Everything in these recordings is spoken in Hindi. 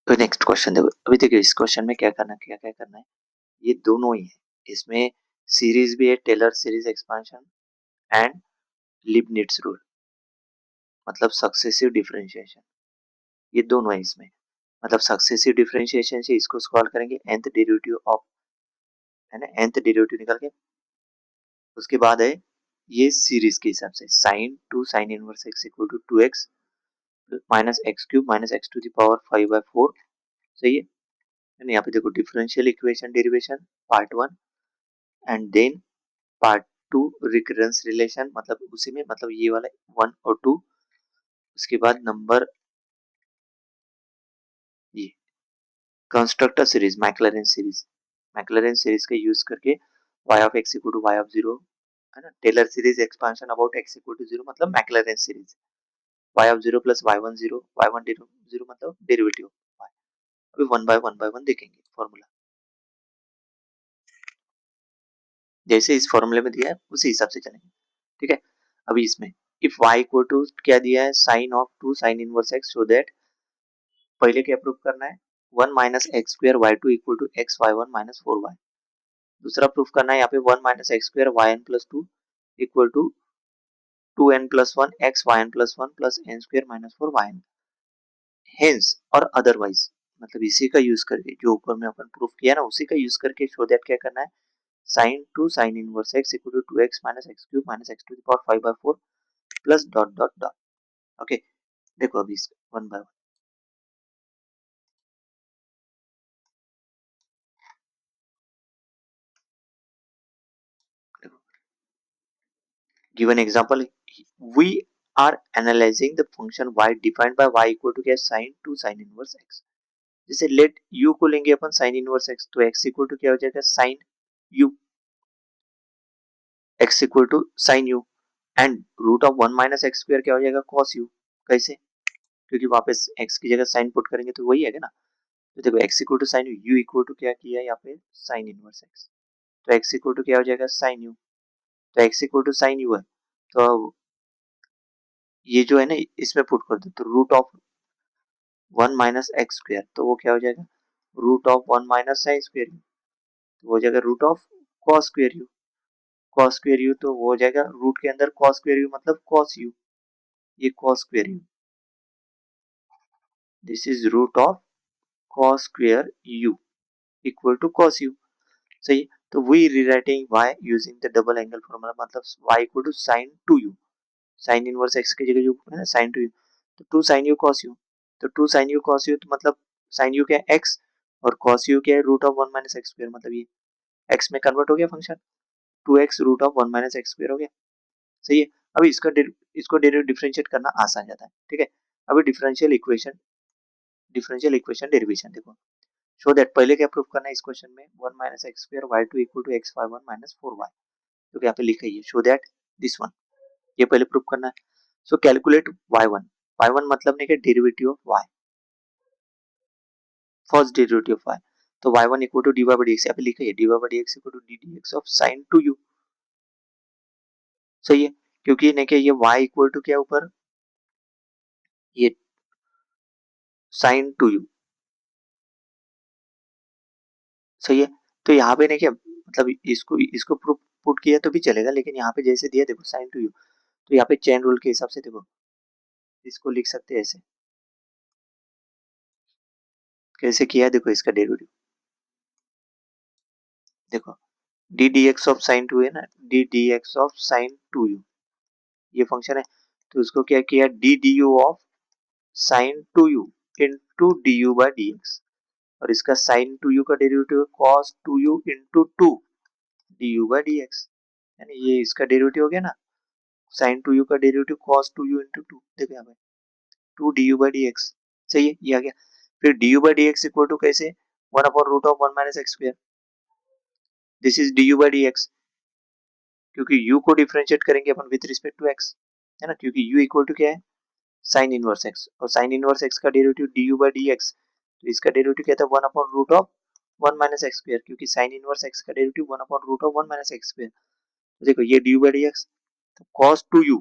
तो नेक्स्ट क्वेश्चन देखो, अभी देखिए इस क्वेश्चन में क्या करना, क्या क्या करना है, ये दोनों ही है। इसमें सीरीज भी है, Taylor series expansion and Leibniz rule, मतलब सक्सेसिव डिफरेंशिएशन, ये दोनों है इसमें। मतलब सक्सेसिव डिफरेंशिएशन से इसको सॉल्व करेंगे nth डेरिवेटिव ऑफ, है ना, nth डेरिवेटिव निकाल के, उसके बाद है ये सीरीज के हिसाब से sine two sine inverse x equal to 2x minus x cube minus x to the power 5/4। सही है। यहाँ पे देखो differential equation derivation part 1 and then part 2 recurrence relation, मतलब उसी में, मतलब ये वाला 1 और 2, उसके बाद नंबर ये कंस्ट्रक्टर सीरीज मैक्लैरेन सीरीज का यूज करके y of x equal to y of 0, है ना, Taylor series expansion about x equal to 0 मतलब Maclaurin series, y of 0 plus y1 0, y1 0 मतलब डेरिवेटिव y। अभी वन बाय वन देखेंगे फॉर्मूला, जैसे इस फॉर्मूले में दिया है उसी हिसाब से चलेंगे। ठीक है। अभी इसमें इफ y इक्वल टू क्या दिया है, sine of 2 sine inverse x, so that पहले क्या प्रूफ करना है, 1 minus x square y two equal to x y one minus 4y। दूसरा प्रूफ करना है यहाँ पे 1 minus x square y n plus 2 equal to 2n plus 1 x y n plus 1 plus n square minus 4y। Hence और अदरवाइज, मतलब इसी का यूज करके जो ऊपर में अपन प्रूफ किया ना, उसी का यूज करके शो दैट क्या करना है, sine two sine inverse x equal to 2x minus x cube minus x to the power 5/4 plus dot dot dot. Okay, देखो अभी इसका one by one. Given example, we are analyzing the function y defined by y equal to क्या, sin two sin inverse x। जैसे लेट u को लेंगे अपन sin इनवर्स x, तो x इक्वल टू क्या हो जाएगा, sin u, x equal to sin u and root of 1 minus x square क्या हो जाएगा, cos u। कैसे, क्योंकि वापस x की जगह sin पुट करेंगे तो वही है ना। तो देखो x equal to sin u equal to क्या किया है यहाँ पे, sin इनवर्स x, तो x इक्वल टू क्या हो जाएगा, sin u। तो x equal to sin u है, तो ये जो है ना इसमें पुट कर दो, तो root of 1 minus x square, तो वो क्या हो जाएगा, root of 1 minus sine square u, तो वो हो जाएगा root of cos square u. Cos square u तो वो हो जाएगा रूट के अंदर कॉस स्क्वायर यू मतलब कॉस यू, ये cos square u, this is root of cos square u equal to cos u. सही है। तो we rewriting y using the double angle formula, मतलब y equal to sine two u, sine inverse x की जगह जो है ना साइन टू यू, तो two sine u cos u, तो two sine u cos u, तो मतलब साइन यू क्या है x, और कॉस यू क्या है root of 1 minus x square, मतलब ये x में कन्वर्ट हो गया function, 2x root of 1 minus x square हो गया। सही है। अभी इसको डिफरेंशिएट करना आसान जाता है। ठीक है। अभी डिफरेंशियल इक्वेशन डेरिवेशन देखो, शो दैट पहले क्या प्रूफ करना है इस क्वेश्चन में, 1 minus x square y two equal to x y one minus 4y, तो यहाँ पे लिखा ही है शो दैट दिस वन, ये पहले प्रूफ करना है। सो कैलकुलेट y1 मतलब नहीं कि derivative of y, first derivative of y, तो y1 equal to dy by dx, यहाँ पे लिखा है dy by dx equal to d dx of sin two u। सही है, क्योंकि नहीं कि ये y इक्वल टू क्या ऊपर, ये sin टू u। सही है। तो यहाँ पे नहीं क्या, मतलब इसको इसको प्रूफ पुट किया तो भी चलेगा, लेकिन यहाँ पे जैसे दिया देखो sin टू u, तो यहाँ पे चेन रूल के हिसाब से देखो इसको लिख सकते हैं ऐसे, कैसे किया है देखो, इसका डेरिवेटिव देखो, D d x of sine to है ना, D d x of sine two you, ये फंक्शन है, तो उसको क्या किया, D D you of sine two u into D u by d x, और इसका साइन टू यू का डेरिवेटिव है cos two u into to d u by d x, यानी ये इसका डेरिवेटिव हो गया ना, साइन टू यू का derivative cos two u into two, देखो यहाँ पे two d u by d x. सही है, ये आ गया। फिर d u by d x equal to कैसे, one upon root of 1 minus x square, this is d u by d x, क्योंकि u को डिफरेंशिएट करेंगे अपन विद रिस्पेक्ट टू x, है ना, क्योंकि u इक्वल टू क्या है, साइन इनवर्स x, और साइन इनवर्स x का डेरिवेटिव du बाय dx, तो इसका डेरिवेटिव क्या था, 1 upon root of 1 minus x square, क्योंकि साइन इनवर्स x का derivative 1 upon root of 1 minus x square. तो देखो ये du बाय dx, तो cos 2u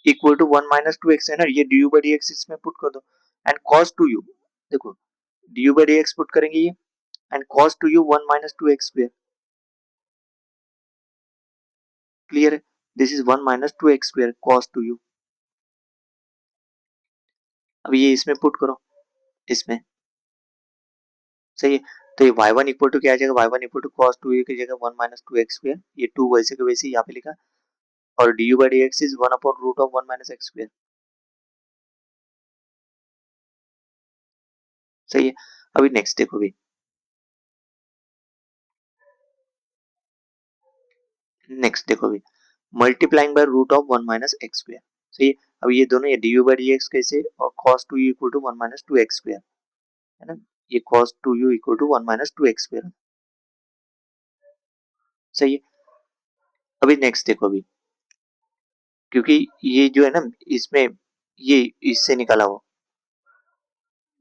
equal to 1 minus 2x है ना, ये du बाय dx इसमें पुट कर दो, एंड cos 2u देखो d u by d x put करेंगे ये, and cos two u 1 - 2x²। Clear है, this is 1 - 2x² cos two you. अब ये इसमें पुट करो, इसमें सही है। तो ये y1 इक्वल टू क्या आ जाएगा, y1 equal to cos two u की जगह 1 - 2x², ये 2 वैसे के वैसे यहाँ पे लिखा, और D u by d x is 1/√1 - x²। सही है। अभी नेक्स्ट देखो भी, नेक्स्ट देखो भी, मल्टीप्लाइंग बाय √1 - x²। सही है। अब ये दोनों, ये d u by d x कैसे, और cos two u equal to 1 - 2x², है ना, ये cos 2u equal to 1 - 2x²। सही है। अभी नेक्स्ट देखो अभी, क्योंकि ये जो है ना इसमें, ये इससे निकाला हो,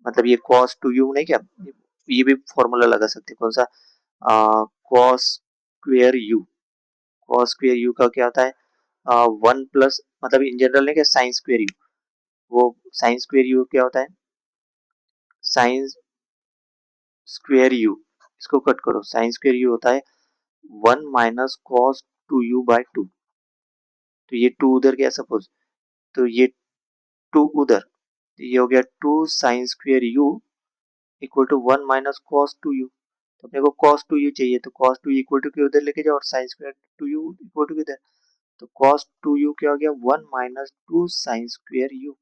मतलब ये cos 2u नहीं क्या, ये भी फॉर्मूला लगा सकते हैं, कौन सा, cos square you, cos square you का क्या होता है, 1 प्लस, मतलब इन जनरल नहीं क्या, साइन स्क्वेयर यू, वो साइन स्क्वेयर यू क्या होता है, साइन स्क्वेयर यू, इसको कट करो, साइन स्क्वेयर यू होता है 1 - cos 2u/2। तो ये 2 उधर गया सपोज, तो ये 2 उधर, तो ये हो गया 2 sin² u equal to 1 - cos 2u। तो अपने को cos 2u चाहिए, तो cos 2u इक्वल टू के उधर लेके जाओ, और sin²2u इक्वल टू किधर, तो cos 2u क्या हो गया, 1 - 2 sin²u।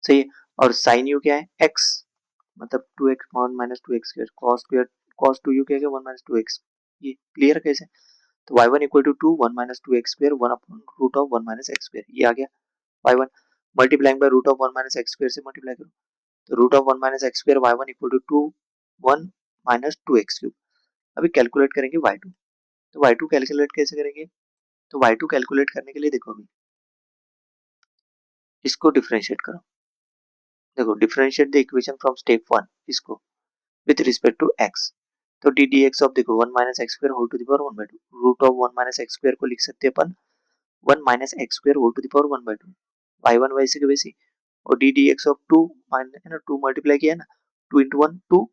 सही है। और sin u क्या है, x, मतलब 2x, 1 - 2x², cos 2u क्या है, 1 - 2x। ये क्लियर कैसे, तो y1 equal to 2 1 - 2x², 1/√1 - x², ये आ गया y1। मल्टीप्लाइंग बाय √1 - x² से मल्टीप्लाई करो, तो √1 - x² y1 equal to 2 1 - 2x³। अभी कैलकुलेट करेंगे y2, तो y2 कैलकुलेट कैसे करेंगे, तो y2 कैलकुलेट करने के लिए देखो अभी, इसको डिफरेंशिएट करो, देखो differentiate the equation from step 1, इसको विथ रिस्पेक्ट टू x। तो डी डी एक्स ऑफ देखो 1 - x² whole to the power 1/2, √1 - x² को लिख सकते हैं अपन 1 - x² whole to the power 1/2, y1 वैसे के वैसे, और डी डी एक्स ऑफ 2 है ना, 2 मल्टीप्लाई किया है ना, 2 इंटू 1 2,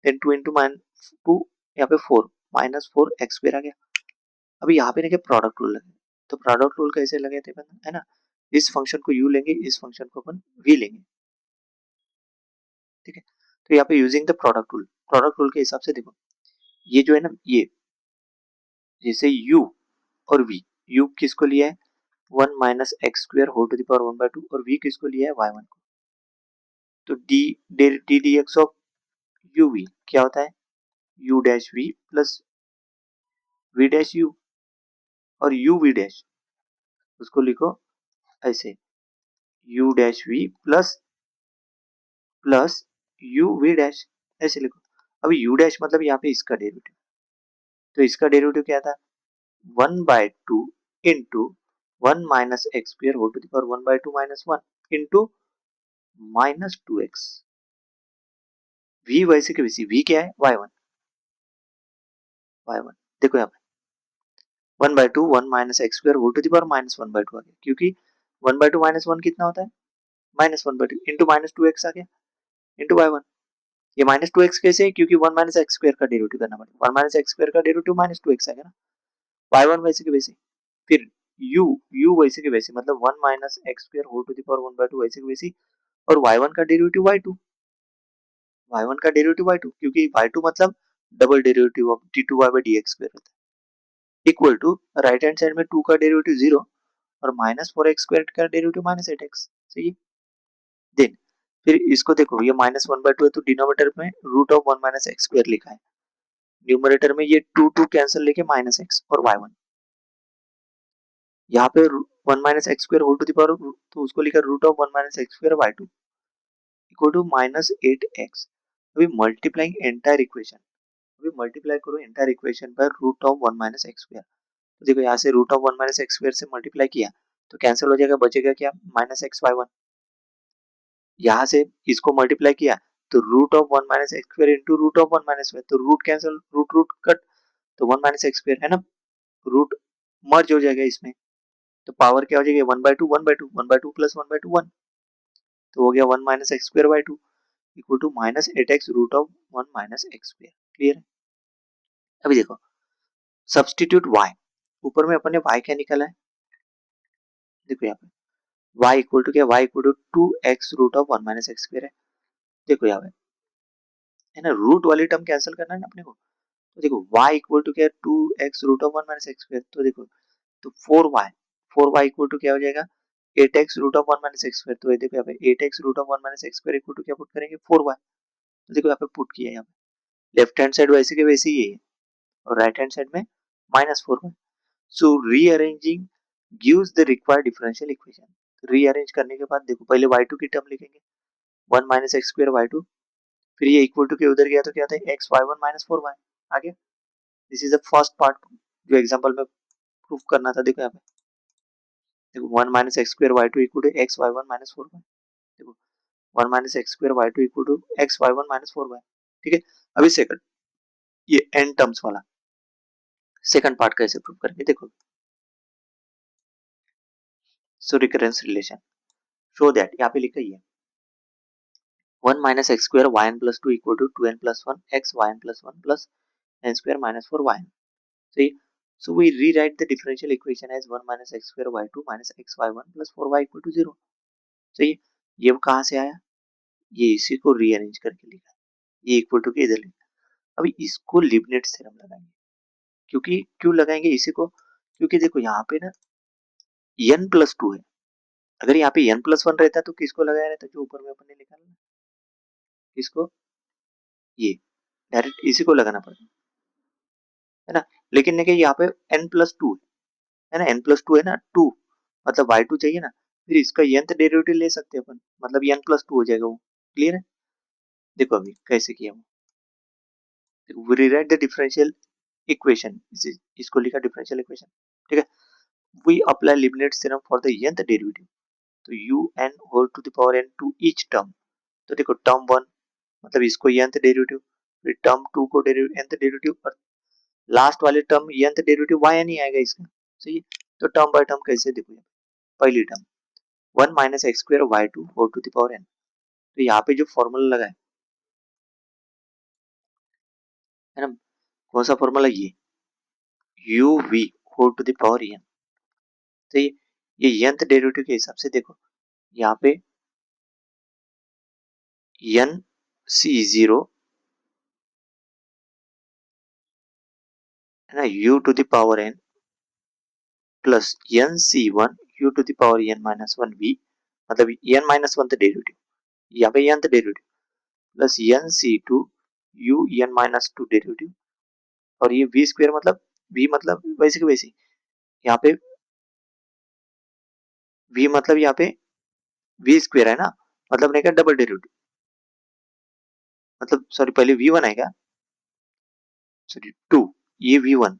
देन 2 इंटू -2, यहाँ पे 4 -4 x² आ गया। अभी यहाँ पे ना क्या प्रोडक्ट रूल लगे, तो प्रोडक्ट रूल कैसे लगे थे अपन, है ना, इस फंक्शन को u लेंगे, इस फंक्शन को अपन v लेंगे, ठीक है। तो यहाँ पे यूजिंग द प्रोडक्ट रूल के हिसाब से देखो, ये जो है ना, ये जैसे u और v, u किसको लिया है 1 - x² whole to the power 1/2, और v किसको लिया है y1 को, तो d d x of u v क्या होता है, u dash v plus v dash u, और u v डैश उसको लिखो ऐसे, u dash v plus u v dash, ऐसे लिखो। अभी u डैश मतलब यहाँ पे इसका डेरिवेटिव, तो इसका डेरिवेटिव क्या था 1/2 into 1 - x² whole to the power 1/2 -1 into -2x। v वैसे के वैसे, v क्या है y1, y1 देखो यहाँ पे 1/2 1 - x² whole to the power -1/2 आ गया, क्योंकि 1/2 -1 कितना होता है, -1/2 इंटू -2x आ गया, इंटू y1। ये -2x कैसे है, क्योंकि 1 - x² का डेरिवेटिव करना पड़ेगा, 1 - x² का डेरिवेटिव -2x आएगा ना, y1 वैसे के वैसे, फिर u, u वैसे के वैसे, मतलब 1 - x² whole to the power 1/2 वैसे के वैसे, और y1 का डेरिवेटिव y2, y1 का डेरिवेटिव y2, क्योंकि y2 मतलब डबल डेरिवेटिव ऑफ d2y/dx² होता है, equal to right hand side में 2 का डेरिवेटिव 0, और -4x² का डेरिवेटिव -8x। सही है। देन फिर इसको देखो, ये -1/2 है, तो डिनोमिनेटर में √1 - x² लिखा है, न्यूमरेटर में ये 2 2 कैंसिल लेके -x और y1, यहाँ पे 1 - x² whole to the power, तो उसको लिखा √1 - x² y2 equal to -8x। अभी मल्टीप्लाइंग एंटायर इक्वेशन, अभी मल्टीप्लाई करो एंटायर इक्वेशन पर √1 - x², तो देखो यहाँ से √1 - x² से मल्टीप्लाई किया तो कैंसिल हो जाएगा, बचेगा क्या -x y1, यहाँ से इसको मल्टीप्लाई किया तो √1 - x² इंटू √1 - y, तो root cancel, root root cut, तो 1 - x² है ना, रूट मर्ज हो जाएगा इसमें, तो पावर क्या हो जाएगी 1/2 1/2 1/2 प्लस 1/2 1, तो हो गया 1 minus x square by two equal to minus 8x root of 1 minus x square. Clear है? अभी देखो सब्सटीट्यूट y, ऊपर में अपन ने y क्या निकाला है, देखो यहाँ पे y इक्वल टू क्या, y equal to 2x root of 1 minus x square है। देखो यहाँ पे है ना, रूट वाली टर्म कैंसिल करना है ना अपने को, तो देखो y इक्वल टू क्या, 2x root of 1 minus x square, तो देखो तो 4y इक्वल टू क्या हो जाएगा, 8x root of 1 minus x square. तो ये देखो यहाँ पे 8x root of 1 minus x square equal to क्या पुट करेंगे, 4y। तो देखो यहाँ पे पुट किया है, यहाँ पे लेफ्ट हैंड साइड वैसे के वैसे ही है और राइट हैंड साइड में -4y। So rearranging gives the required differential equation. Rearrange करने के बाद देखो पहले y2 की टर्म लिखेंगे 1 माइनस एक्स स्क्वायर y2, फिर ये इक्वल टू के उधर गया तो क्या था x y1 माइनस 4y आ गया। This is the first part जो एग्जांपल में प्रूफ करना था। देखो यहाँ पे देखो 1 minus x square y2 equal to x y1 minus 4y। देखो 1 minus x square y2 equal to x y1 minus 4y। ठीक है, अभी सेकंड ये n टर्म्स वाला सेकंड पार्ट कैसे प्रूव करेंगे, देखो so recurrence relation show that, यहाँ पे लिखा ही है 1 minus x square yn plus 2 equal to 2n plus 1 x yn plus 1 plus n square minus 4 yn. So, so we rewrite the differential equation as 1 minus x square y2 minus x y1 plus 4y equal to 0. So ये कहाँ से आया, ये इसी को रीअरेंज करके लिखा, ये इक्वल टू के इधर लिखा। अभी इसको लिबनिट्ज थ्योरम लगाएंगे, क्योंकि क्यों लगाएंगे इसी को, क्योंकि देखो यहाँ पे ना n प्लस टू है, अगर यहाँ पे n प्लस वन रहता तो किसको लगाया रहता, जो ऊपर में अपन ने लिखा ना, किसको, ये डायरेक्ट इसी को लगाना पड़ेगा, है ना। लेकिन देखिए यहाँ पे n प्लस टू है ना, n प्लस टू है ना, टू मतलब y2 चाहिए ना, फिर इसका nth डेरिवेटिव ले सकते हैं अपन, मतलब n प्लस टू हो जाएगा वो। क्लियर है? देखो अभी कैसे किया वो, रीराइट द डिफरेंशियल इक्वेशन, इसको लिखा डिफरेंशियल इक्वेशन। ठीक है, we apply Leibniz theorem for the nth derivative, तो u n whole to the power n to each term. तो देखो टर्म वन मतलब इसको nth डेरिवेटिव, फिर टर्म टू को nth डेरिवेटिव, और लास्ट वाले टर्म nth डेरिवेटिव yn ही आएगा इसका। सही है, तो टर्म बाय टर्म कैसे, देखो पहली term 1 minus x square y two whole to the power n, तो यहाँ पे जो फॉर्मूला लगा है ना, कौन सा फॉर्मूला, ये u v whole to the power n। तो ये nth डेरिवेटिव के हिसाब से देखो यहाँ पे n c0 है ना u to the power n plus n c1 u to the power n minus one v, मतलब n माइनस वन डेरिवेटिव, यहाँ पे nth derivative plus n c2 u n minus two derivative, और ये v स्क्वायर मतलब v मतलब वैसे के वैसे यहाँ पे v मतलब यहाँ पे v स्क्वायर है ना, मतलब नहीं का डबल डेरिवेटिव, मतलब सॉरी पहले v1 आएगा, सॉरी टू, ये v1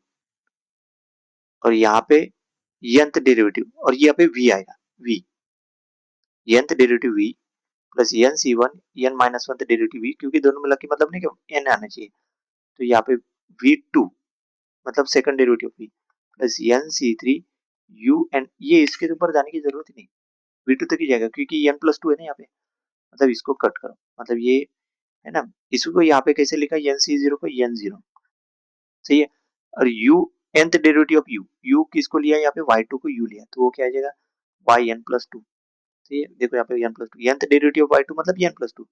और यहाँ पे nth डेरिवेटिव, और यहाँ पे v आएगा, v nth derivative v plus n c1 n minus one derivative v, क्योंकि दोनों मिला के मतलब नहीं कि n आना चाहिए, तो यहाँ पे v2 मतलब second derivative v plus n c3 u n, ये इसके ऊपर जाने की जरूरत ही नहीं, v2 तक ही जाएगा क्योंकि n प्लस टू है ना यहाँ पे, मतलब इसको कट करो, मतलब ये है ना, इसको यहाँ पे कैसे लिखा n c0 को n0। सही है, और u nth derivative of u किसको लिया यहाँ पे y2 को u लिया, तो वो क्या आ जाएगा yn प्लस टू। सही है, देखो यहाँ पे n plus two, nth derivative of y2 मतलब n plus two,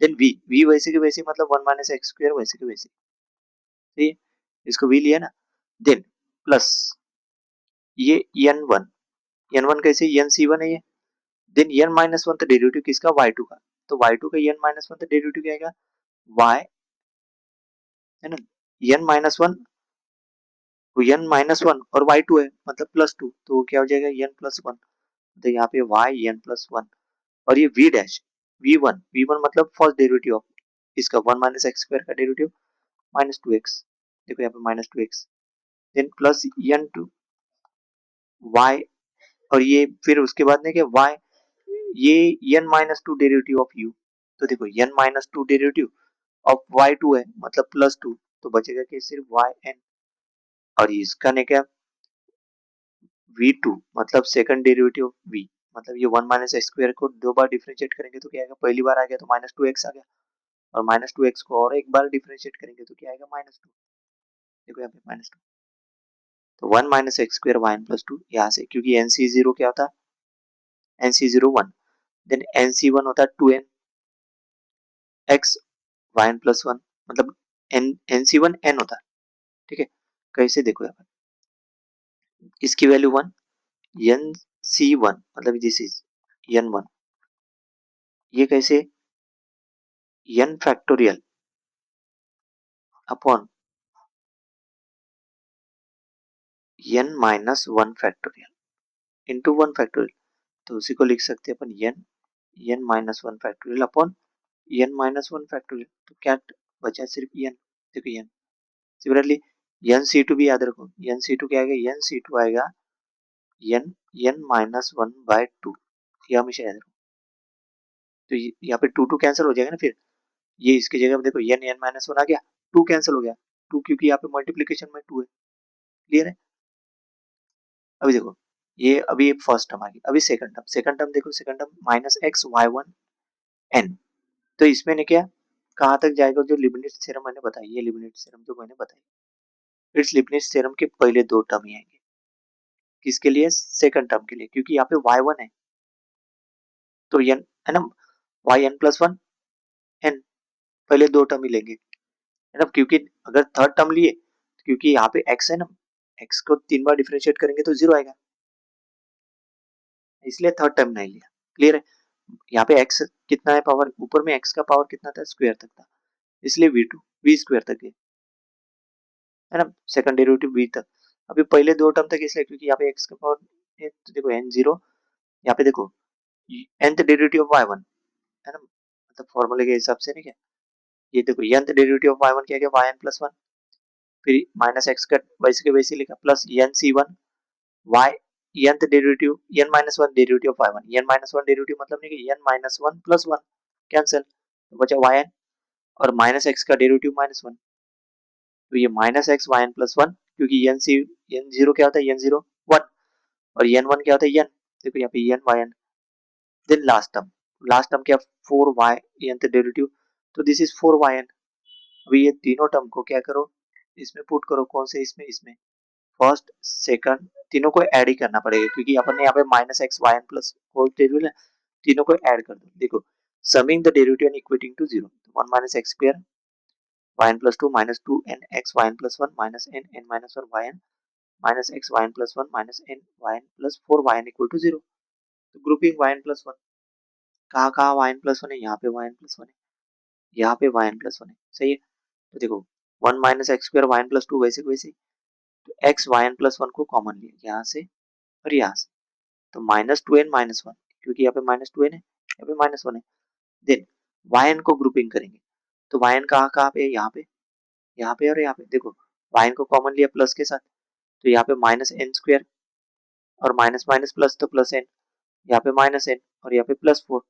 then v वैसे के वैसे मतलब 1 माइनस एक्स स्क्वायर वैसे के वैसे। सही है, इसको v लिया ना, देन प्लस ये n1, n1 कैसे n c1 है ये, देन n माइनस वन तो डेरिवेटिव किसका y2 का, तो y2 का n माइनस वन तो डेरिवेटिव क्या आएगा y, है ना, n माइनस वन, तो n माइनस वन और y2 है मतलब प्लस टू, तो वो क्या हो जाएगा n प्लस वन, तो यहाँ पे y n प्लस वन, और ये v डैश v1 मतलब फर्स्ट डेरिवेटिव ऑफ इसका 1 माइनस एक्स स्क्वायर का डेरिवेटिव माइनस टू एक्स, देखो यहाँ पे minus two x, then plus n two y, और ये फिर उसके बाद में क्या y, ये n minus two derivative of u, तो देखो n minus two derivative of y2 है मतलब प्लस टू, तो बचेगा कि सिर्फ yn, और इसका ने क्या v2 मतलब सेकंड डेरिवेटिव ऑफ v मतलब ये 1 माइनस एक्स स्क्वायर को 2 बार डिफरेंशिएट करेंगे तो क्या आएगा, पहली बार आ गया तो माइनस टू एक्स आ गया, और माइनस टू एक्स को और एक बार डिफरेंशिएट करेंगे तो क्या आएगा, माइनस टू। देखो यहाँ पे माइनस टू, तो 1 minus x square y n plus two यहाँ से, क्योंकि एन सी जीरो क्या होता है, n c zero one, then n c one होता है two n x y n plus one, मतलब एन सी वन एन होता है, ठीक है। कैसे देखो यहाँ पर इसकी value one, n c one मतलब दिस इज एन वन, ये कैसे, n factorial upon n minus one factorial into one factorial, तो उसी को लिख सकते हैं अपन n, n minus one factorial upon n minus one factorial, तो क्या बचा सिर्फ एन। देखो n, similarly n C two भी याद रखो, एन सी टू क्या आएगा, एन सी टू आएगा n, n minus one by two, ये हमेशा याद रखो। तो यहाँ पे टू टू कैंसिल हो जाएगा ना, फिर ये इसकी जगह पे देखो एन, एन माइनस वन आ गया, टू कैंसिल हो गया, टू क्योंकि यहाँ पे मल्टीप्लीकेशन में टू है, क्लियर है। अभी देखो ये अभी फर्स्ट टर्म आ गई, अभी सेकंड टर्म, सेकंड टर्म देखो, second term minus x y one n, तो इसमें ने क्या, कहाँ तक जाएगा, जो लिबनिट्ज थ्योरम मैंने बताई, ये लिबनिट्ज थ्योरम जो मैंने बताई, इट्स लिबनिट्ज थ्योरम के पहले दो टर्म ही आएंगे, किसके लिए, सेकंड टर्म के लिए, क्योंकि यहाँ पे वाई वन है, तो एन है ना, y n plus one n, पहले दो टर्म ही लेंगे, है ना, क्योंकि अगर थर्ड टर्म लिए, क्योंकि यहाँ पे एक्स है ना, एक्स को तीन बार डिफरेंशिएट करेंगे तो जीरो आएगा, इसलिए थर्ड टर्म नहीं लिया, क्लियर है। यहाँ पे एक्स कितना है पावर, ऊपर में एक्स का पावर कितना था, स्क्वायर तक था, इसलिए वी टू वी स्क्वायर तक गए, है ना, सेकंड डेरिवेटिव वी तक। अभी पहले दो टर्म तक इसलिए क्योंकि यहाँ पे एक्स का पावर तो देखो एन जीरो, यहाँ पे देखो nth derivative of y one, है ना, मतलब फॉर्मूले के हिसाब से नहीं क्या, ये देखो nth derivative of y one क्या गया, वाई एन प्लस वन, फिर माइनस एक्स का वैसे के वैसे लिखा, plus n c one y nth derivative n minus one derivative of y one, n minus one derivative मतलब नहीं कि n minus one plus one, cancel, तो बचा वाई एन, और माइनस एक्स का डेरिवेटिव माइनस वन, तो ये minus x y n plus one, क्योंकि एन सी, एन जीरो क्या होता है, एन जीरो वन, और एन वन क्या होता है एन, देखो यहाँ पे n y n, then last term क्या, फोर वाई एन डेरिवेटिव, तो this is four y n. अभी ये तीनों टर्म को क्या करो, इसमें पुट करो, कौन से, इसमें, इसमें फर्स्ट सेकंड तीनों को ऐड ही करना पड़ेगा, क्योंकि अपन ने यहाँ पे minus x y n plus whole derivative है, तीनों को ऐड कर दो, देखो summing the derivative and equating to zero, one minus x square y n plus two minus two n x y n plus one minus n n minus one y n minus x y n plus one minus n y n plus four y n equal to zero, तो grouping y n plus one, कहाँ कहाँ वाई एन प्लस वन है, यहाँ पे वाई एन प्लस वन है, यहाँ पे वाई एन प्लस वन है, सही है। तो देखो one minus x square y n plus two वैसे वैसे, तो x y n plus one को कॉमन लिया यहाँ से और यहाँ से, तो minus two n minus one, क्योंकि यहाँ पे माइनस टू एन है, यहाँ पे माइनस वन है, देन वाई एन को ग्रुपिंग करेंगे, तो वाई एन कहाँ कहाँ पे है, यहाँ पे और यहाँ पे, देखो वाई एन को कॉमन लिया प्लस के साथ, तो यहाँ पे माइनस एन स्क्वायर, और माइनस माइनस प्लस तो प्लस एन, यहाँ पे माइनस एन और यहाँ पे प्लस फोर,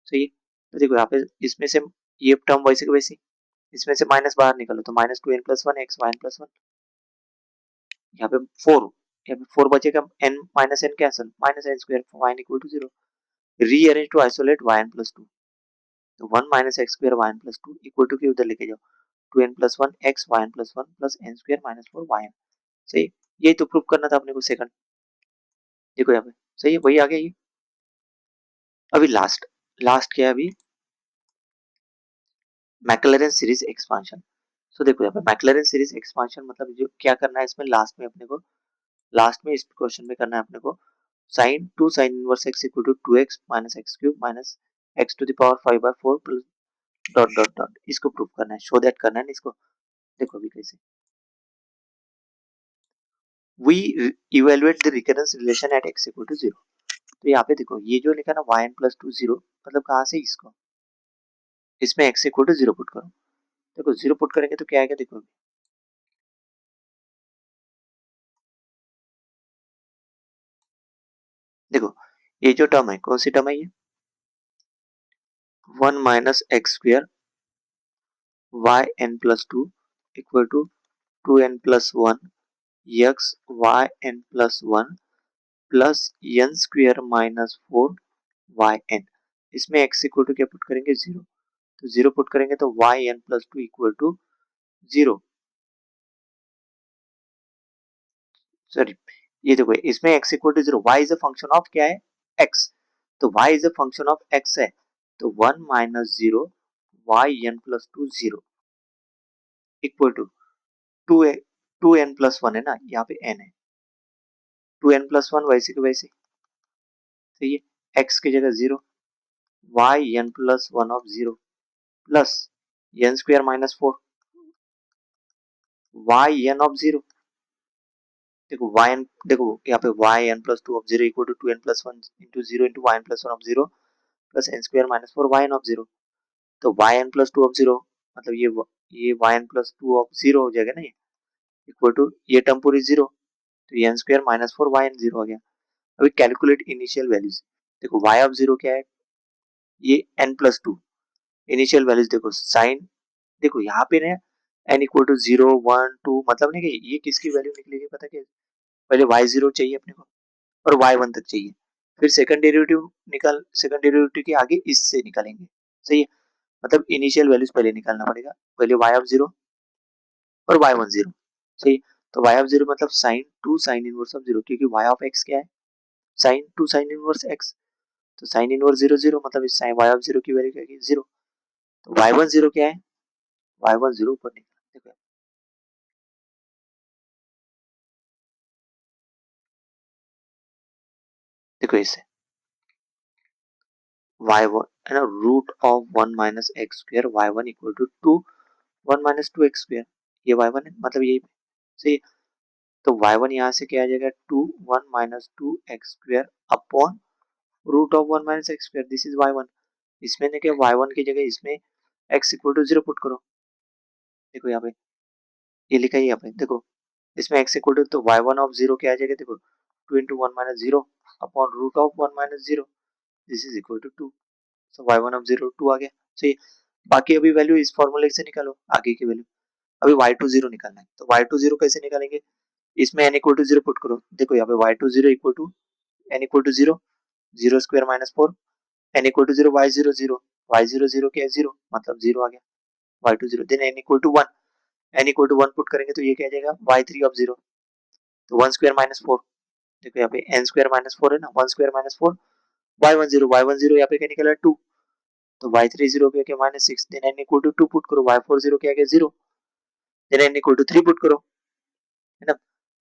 सही है। तो देखो यहाँ पे इसमें से ये टर्म वैसे के वैसे, इसमें से माइनस बाहर निकालो, तो minus two n plus one x y n plus one, यहाँ पे फोर, यहाँ पे फोर बचेगा, n minus n cancel, minus n square y n equal to zero, rearrange to isolate y n plus two, तो one minus x square y n plus two equal to के उधर लेके जाओ, two n plus one x y n plus one plus n square minus four y N, सही, यही तो प्रूफ करना था अपने को सेकंड, देखो यहाँ पे सही है, वही आ गया ये। अभी लास्ट, लास्ट क्या है अभी, मैक्लैरेन सीरीज एक्सपांशन, सो देखो यहाँ पे मैक्लैरेन सीरीज एक्सपांशन मतलब जो क्या करना है इसमें, लास्ट में अपने को, लास्ट में इस क्वेश्चन में करना है अपने को, sine two sine inverse x equal to two x minus x cube minus x to the power five by four plus dot dot dot, इसको प्रूव करना है, शो दैट करना है इसको। देखो अभी कैसे, we evaluate the recurrence relation at x equal to zero, तो यहाँ पे देखो ये जो लिखा ना y n plus two zero, मतलब कहाँ से, इसको इसमें x equal to zero put करो, देखो जीरो पुट करेंगे तो क्या आएगा, देखो देखो ये जो टर्म है कौन सी टर्म है ये, one minus x square y n plus two equal to two n plus one x y n plus one plus n square minus 4 yn। इसमें x इक्वल टू क्या पुट करेंगे 0, तो 0 पुट करेंगे तो yn plus 2 equal to 0। Sorry, ये देखो इसमें x equal to 0, y is a function of क्या है x, तो y is a function of x है, तो 1 minus 0 yn plus 2 0 equal to 2n plus 1 है ना, यहाँ पे n है, 2n प्लस 1 वैसे के वैसे, तो ये x की जगह 0, yn plus 1 of 0 plus n square minus 4 yn of 0। देखो yn, देखो यहाँ पे yn plus 2 of 0 equal to 2n plus 1 into 0 into yn plus 1 of 0 plus n square minus 4 yn of 0, तो yn प्लस 2 ऑफ 0 मतलब ये yn प्लस 2 ऑफ 0 हो जाएगा ना, ये इक्वल टू ये टर्म पूरी 0, तो n स्क्वायर माइनस 4 yn 0 हो गया। अभी कैलकुलेट इनिशियल वैल्यूज, देखो y ऑफ 0 क्या है, ये n प्लस 2, इनिशियल वैल्यूज देखो साइन, देखो यहाँ पे ना n इक्वल टू 0 1 2 मतलब नहीं कि ये किसकी वैल्यू निकलेगी पता क्या, पहले y0 चाहिए अपने को और y1 तक चाहिए, फिर सेकंड डेरिवेटिव निकाल, सेकंड डेरिवेटिव के आगे इससे निकालेंगे, सही है, मतलब इनिशियल वैल्यूज पहले निकालना पड़ेगा, पहले y ऑफ 0 और y1 0, सही, तो y ऑफ 0 मतलब साइन 2 साइन इनवर्स ऑफ 0, क्योंकि y ऑफ x क्या है साइन 2 साइन इनवर्स x, तो साइन इनवर्स 0 0 मतलब इस साइन y ऑफ 0 की वैल्यू क्या है 0, तो y1 0 क्या है, y1 0 ऊपर निकाल, देखो देखो इससे y1 है ना, root of 1 minus x square y1 equal to 2 1 minus 2 x square, ये y1 है मतलब यही सही, तो y1 यहाँ से क्या आ जाएगा 2 1 minus 2 x square upon root of 1 minus x square, this is y1, इसमें ने क्या y1 की जगह इसमें x इक्वल टू 0 पुट करो, देखो यहाँ पे ये लिखा है यहाँ पे, देखो इसमें x इक्वल टू, तो y1 ऑफ 0 क्या आ जाएगा, देखो 2 into 1 minus 0 upon root of 1 minus 0, this is equal to 2, so y1 of 0 2 आ गया, सही, बाकी अभी वैल्यू इस फॉर्मूले से निकालो आगे की वैल्यू, अभी y2 0 निकालना है, तो y2 0 कैसे निकालेंगे, इसमें n इक्वल टू 0 पुट करो, देखो यहाँ पे y2 0 equal to n equal to 0 0 square minus 4 n equal to 0 y0 0 y0 0 क्या है 0 मतलब 0 आ गया, y2 0 then n equal to 1, n equal to 1 put करेंगे तो ये क्या आ जाएगा y3 ऑफ 0, तो 1 स्क्वायर माइनस 4, देखो यहाँ पे n स्क्वायर माइनस 4 है ना, 1 स्क्वायर माइनस 4 y1 0 यहाँ पे क्या निकला 2, तो y3 0 क्या minus 6, then n equal to 2 put करो, y4 0 क्या है 0, then n equal to 3 put करो, है ना,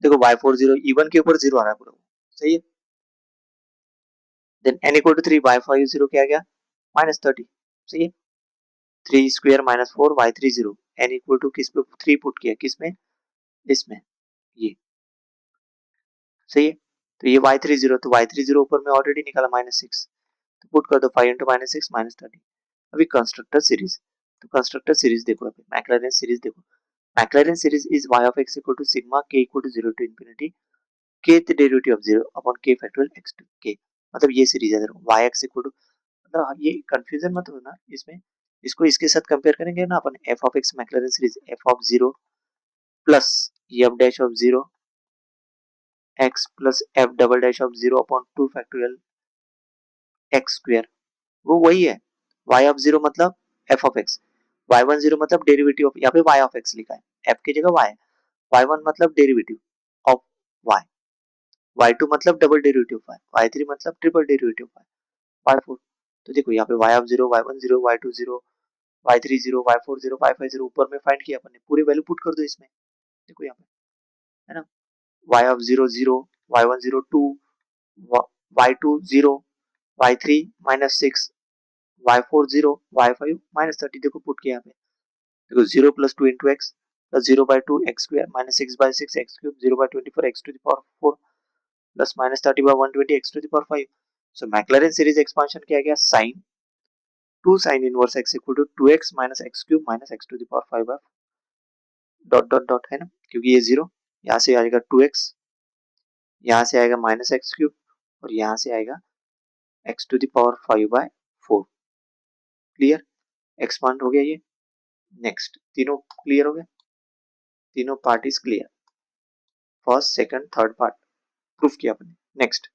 देखो y4 0 इवन के ऊपर 0 आ रहा है पूरा, सही है, then n equal to 3 y5 0 क्या आ गया माइनस 30, सही है, 3 square minus 4 y3 0, n equal to किस पे 3 पुट किया किसमें इसमें, ये सही है, तो ये y3 0, तो y3 0 ऊपर में ऑलरेडी निकाला माइनस 6, तो पुट कर दो 5 इंटू माइनस 6 माइनस 30, अभी कंस्ट्रक्टर सीरीज, तो कंस्ट्रक्टर सीरीज देखो, अभी मैक्लैरेन सीरीज देखो, Maclaurin series is y of x equal to sigma k equal to 0 to infinity kth derivative of 0 upon k factorial x to k, मतलब ये सीरीज है, देखो y x इक्वल टू, मतलब ये कंफ्यूजन मत होना इसमें, इसको इसके साथ कंपेयर करेंगे ना अपन, f of x Maclaurin series f of 0 plus f dash of 0 x plus f double dash of 0 upon 2 factorial x square, वो वही है, y ऑफ 0 मतलब f ऑफ x, y1 0 मतलब डेरिवेटिव ऑफ, यहाँ पे y ऑफ x लिखा है, f की जगह y है, y1 मतलब डेरिवेटिव ऑफ y, y2 मतलब double derivative of y, y3 मतलब triple derivative of y, y4, तो देखो यहाँ पे y of 0 y1 0 y2 0 y3 0 y4 0 y5 0 ऊपर में फाइंड किया अपन ने, पूरी वैल्यू पुट कर दो इसमें, देखो यहाँ पे है ना, y of 0 0 y1 0 2 y2 0 y3 minus 6 y4 0 y5 minus 30, देखो पुट किया यहाँ पे, देखो 0 plus 2 into x plus 0 by 2 x square minus 6 by 6 x cube 0 by 24 x to the power 4 plus minus 30 by 120 x to the power 5, so Maclaurin series expansion क्या गया sine 2 sine inverse x equal to 2x minus x cube minus x to the power 5 by dot dot dot, है ना, क्योंकि ये 0 यहाँ से आएगा 2x, यहाँ से आएगा माइनस एक्स क्यूब और यहाँ से आएगा x to the power 5 by 4, clear, expand हो गया ये, नेक्स्ट तीनों क्लियर हो गए, तीनों part is clear, first second third part proof किया अपने, नेक्स्ट